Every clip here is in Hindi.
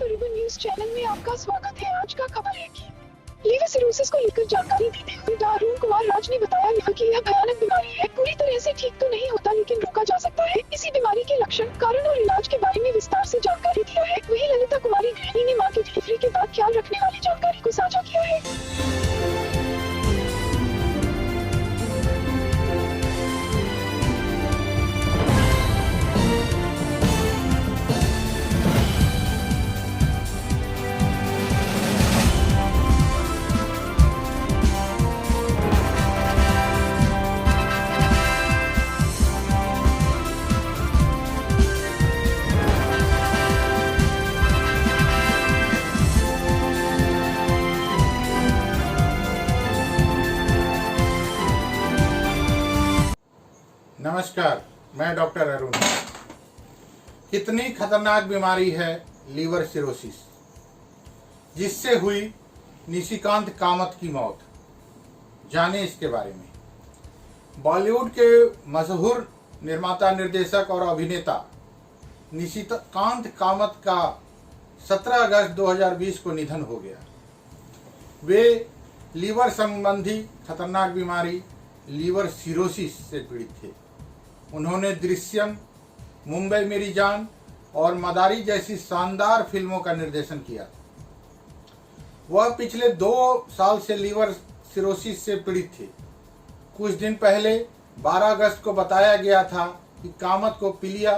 अर्बन न्यूज चैनल में आपका स्वागत है। आज का खबर है कि लीवर सिरोसिस को लेकर जानकारी देते हुए डॉ. अरुण कुमार राज ने बताया कि यह भयानक बीमारी है। पूरी तरह से ठीक तो नहीं होता, लेकिन रोका जा सकता है। इसी बीमारी के लक्षण, कारण और इलाज के बारे में विस्तार से जानकारी दिया है। वहीं ललिता कुमारी गृहिणी ने मां की डिलीवरी के बाद ख्याल रखने वाली जानकारी को साझा किया है। नमस्कार, मैं डॉक्टर अरुण। कितनी खतरनाक बीमारी है लीवर सिरोसिस, जिससे हुई निशिकांत कामत की मौत। जाने इसके बारे में। बॉलीवुड के मशहूर निर्माता, निर्देशक और अभिनेता निशिकांत कामत का 17 अगस्त 2020 को निधन हो गया। वे लीवर संबंधी खतरनाक बीमारी लीवर सिरोसिस से पीड़ित थे। उन्होंने दृश्यम, मुंबई मेरी जान और मदारी जैसी शानदार फिल्मों का निर्देशन किया था। वह पिछले 2 साल से लीवर सिरोसिस से पीड़ित थे। कुछ दिन पहले 12 अगस्त को बताया गया था कि कामत को पीलिया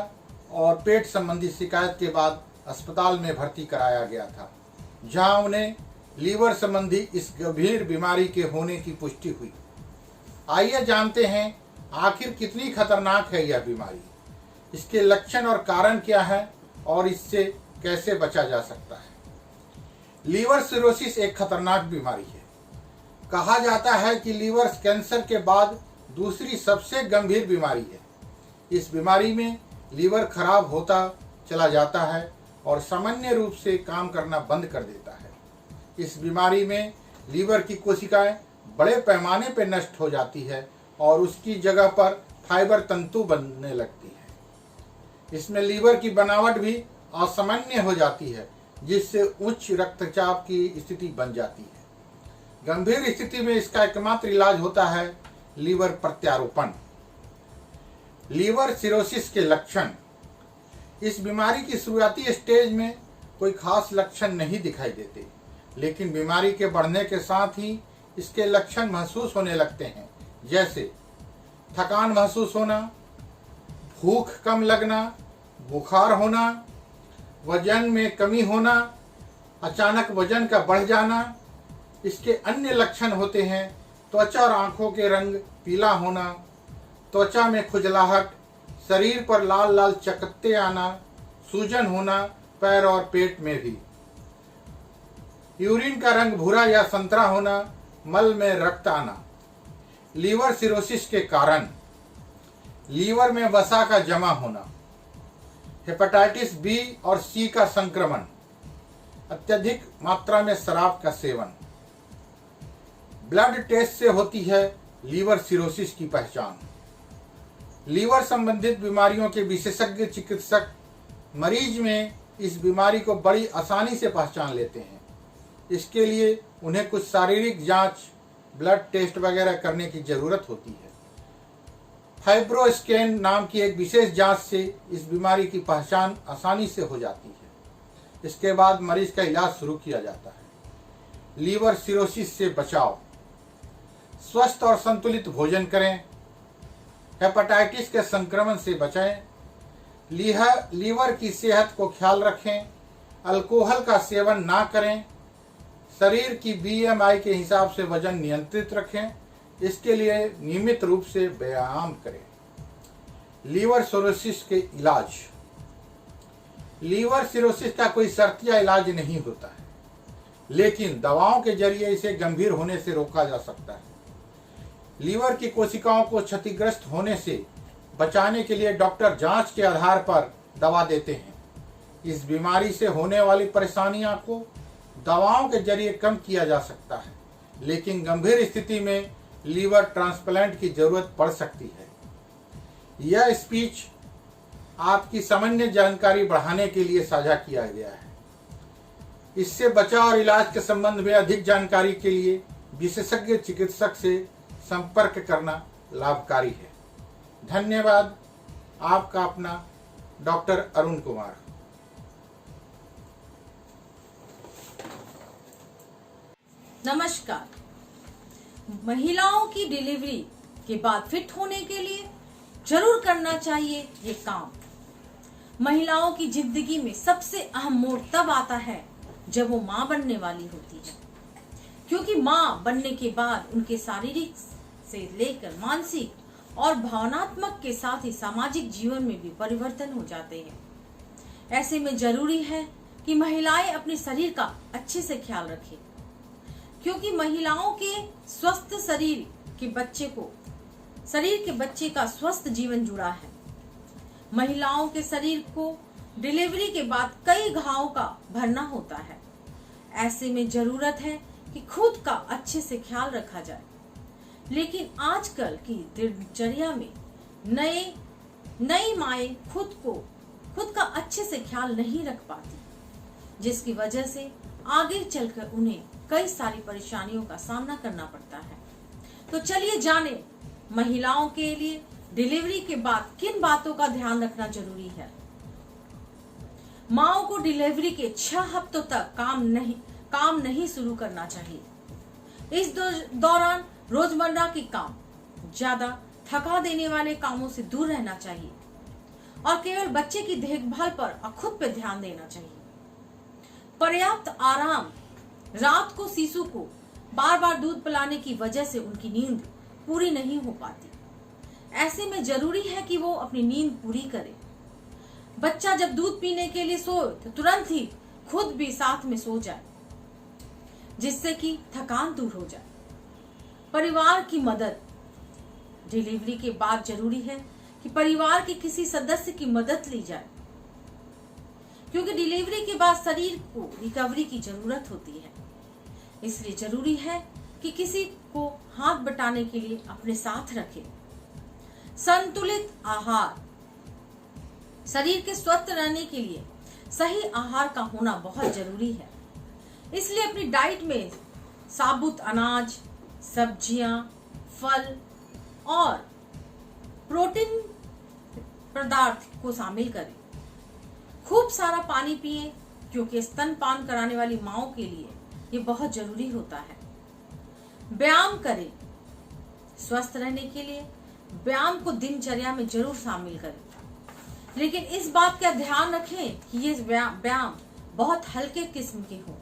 और पेट संबंधी शिकायत के बाद अस्पताल में भर्ती कराया गया था, जहां उन्हें लीवर संबंधी इस गंभीर बीमारी के होने की पुष्टि हुई। आइए जानते हैं आखिर कितनी खतरनाक है यह बीमारी, इसके लक्षण और कारण क्या है और इससे कैसे बचा जा सकता है। लीवर सिरोसिस एक खतरनाक बीमारी है। कहा जाता है कि लीवर कैंसर के बाद दूसरी सबसे गंभीर बीमारी है। इस बीमारी में लीवर खराब होता चला जाता है और सामान्य रूप से काम करना बंद कर देता है। इस बीमारी में लीवर की कोशिकाएं बड़े पैमाने पर नष्ट हो जाती है और उसकी जगह पर फाइबर तंतु बनने लगती है। इसमें लीवर की बनावट भी असामान्य हो जाती है, जिससे उच्च रक्तचाप की स्थिति बन जाती है। गंभीर स्थिति में इसका एकमात्र इलाज होता है लीवर प्रत्यारोपण। लीवर सिरोसिस के लक्षण। इस बीमारी की शुरुआती स्टेज में कोई खास लक्षण नहीं दिखाई देते, लेकिन बीमारी के बढ़ने के साथ ही इसके लक्षण महसूस होने लगते हैं, जैसे थकान महसूस होना, भूख कम लगना, बुखार होना, वजन में कमी होना, अचानक वजन का बढ़ जाना। इसके अन्य लक्षण होते हैं त्वचा और आंखों के रंग पीला होना, त्वचा में खुजलाहट, शरीर पर लाल लाल चकत्ते आना, सूजन होना पैर और पेट में भी, यूरिन का रंग भूरा या संतरा होना, मल में रक्त आना। लीवर सिरोसिस के कारण। लीवर में वसा का जमा होना, हेपेटाइटिस बी और सी का संक्रमण, अत्यधिक मात्रा में शराब का सेवन। ब्लड टेस्ट से होती है लीवर सिरोसिस की पहचान। लीवर संबंधित बीमारियों के विशेषज्ञ चिकित्सक मरीज में इस बीमारी को बड़ी आसानी से पहचान लेते हैं। इसके लिए उन्हें कुछ शारीरिक जांच, ब्लड टेस्ट वगैरह करने की जरूरत होती है। फाइब्रोस्कैन नाम की एक विशेष जांच से इस बीमारी की पहचान आसानी से हो जाती है। इसके बाद मरीज का इलाज शुरू किया जाता है। लीवर सिरोसिस से बचाव। स्वस्थ और संतुलित भोजन करें, हेपेटाइटिस के संक्रमण से बचें, लीवर की सेहत को ख्याल रखें, अल्कोहल का सेवन ना करें, शरीर की BMI के हिसाब से वजन नियंत्रित रखें। इसके लिए नियमित रूप से व्यायाम करें। लीवर सिरोसिस के इलाज। लीवर सिरोसिस का कोई शर्तिया इलाज नहीं होता है, लेकिन दवाओं के जरिए इसे गंभीर होने से रोका जा सकता है। लीवर की कोशिकाओं को क्षतिग्रस्त होने से बचाने के लिए डॉक्टर जांच के आधार पर दवा देते हैं। इस बीमारी से होने वाली परेशानियों को दवाओं के जरिए कम किया जा सकता है, लेकिन गंभीर स्थिति में लीवर ट्रांसप्लांट की जरूरत पड़ सकती है। यह स्पीच आपकी सामान्य जानकारी बढ़ाने के लिए साझा किया गया है। इससे बचाव और इलाज के संबंध में अधिक जानकारी के लिए विशेषज्ञ चिकित्सक से संपर्क करना लाभकारी है। धन्यवाद। आपका अपना डॉक्टर अरुण कुमार। नमस्कार। महिलाओं की डिलीवरी के बाद फिट होने के लिए जरूर करना चाहिए ये काम। महिलाओं की जिंदगी में सबसे अहम मोड़ तब आता है जब वो मां बनने वाली होती है, क्योंकि मां बनने के बाद उनके शारीरिक से लेकर मानसिक और भावनात्मक के साथ ही सामाजिक जीवन में भी परिवर्तन हो जाते हैं। ऐसे में जरूरी है कि महिलाएं अपने शरीर का अच्छे से ख्याल रखें, क्योंकि महिलाओं के स्वस्थ शरीर के बच्चे का स्वस्थ जीवन जुड़ा है। महिलाओं के शरीर को डिलीवरी के बाद कई घावों का भरना होता है। ऐसे में जरूरत है कि खुद का अच्छे से ख्याल रखा जाए, लेकिन आजकल की दिनचर्या में नई माएं खुद का अच्छे से ख्याल नहीं रख पाती, जिसकी वजह से आगे चलकर उन्हें कई सारी परेशानियों का सामना करना पड़ता है। तो चलिए जाने महिलाओं के लिए डिलीवरी के बाद किन बातों का ध्यान रखना जरूरी है। माओ को डिलीवरी के 6 हफ्तों तक काम नहीं शुरू करना चाहिए। इस दौरान रोजमर्रा के काम, ज्यादा थका देने वाले कामों से दूर रहना चाहिए और केवल बच्चे की देखभाल पर और खुद पे ध्यान देना चाहिए। पर्याप्त आराम। रात को शिशु को बार बार दूध पिलाने की वजह से उनकी नींद पूरी नहीं हो पाती। ऐसे में जरूरी है कि वो अपनी नींद पूरी करे। बच्चा जब दूध पीने के लिए सोए तो तुरंत ही खुद भी साथ में सो जाए, जिससे कि थकान दूर हो जाए। परिवार की मदद। डिलीवरी के बाद जरूरी है कि परिवार के किसी सदस्य की मदद ली जाए, क्योंकि डिलीवरी के बाद शरीर को रिकवरी की जरूरत होती है। इसलिए जरूरी है कि किसी को हाथ बटाने के लिए अपने साथ रखें। संतुलित आहार। शरीर के स्वस्थ रहने के लिए सही आहार का होना बहुत जरूरी है। इसलिए अपनी डाइट में साबुत अनाज, सब्जियां, फल और प्रोटीन पदार्थ को शामिल करें। खूब सारा पानी पिएं, क्योंकि स्तनपान कराने वाली माओं के लिए ये बहुत जरूरी होता है। व्यायाम करें। स्वस्थ रहने के लिए व्यायाम को दिनचर्या में जरूर शामिल करें, लेकिन इस बात का ध्यान रखें कि ये व्यायाम बहुत हल्के किस्म के हो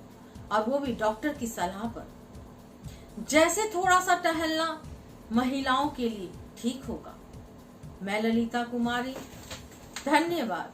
और वो भी डॉक्टर की सलाह पर। जैसे थोड़ा सा टहलना महिलाओं के लिए ठीक होगा। मैं ललिता कुमारी, धन्यवाद।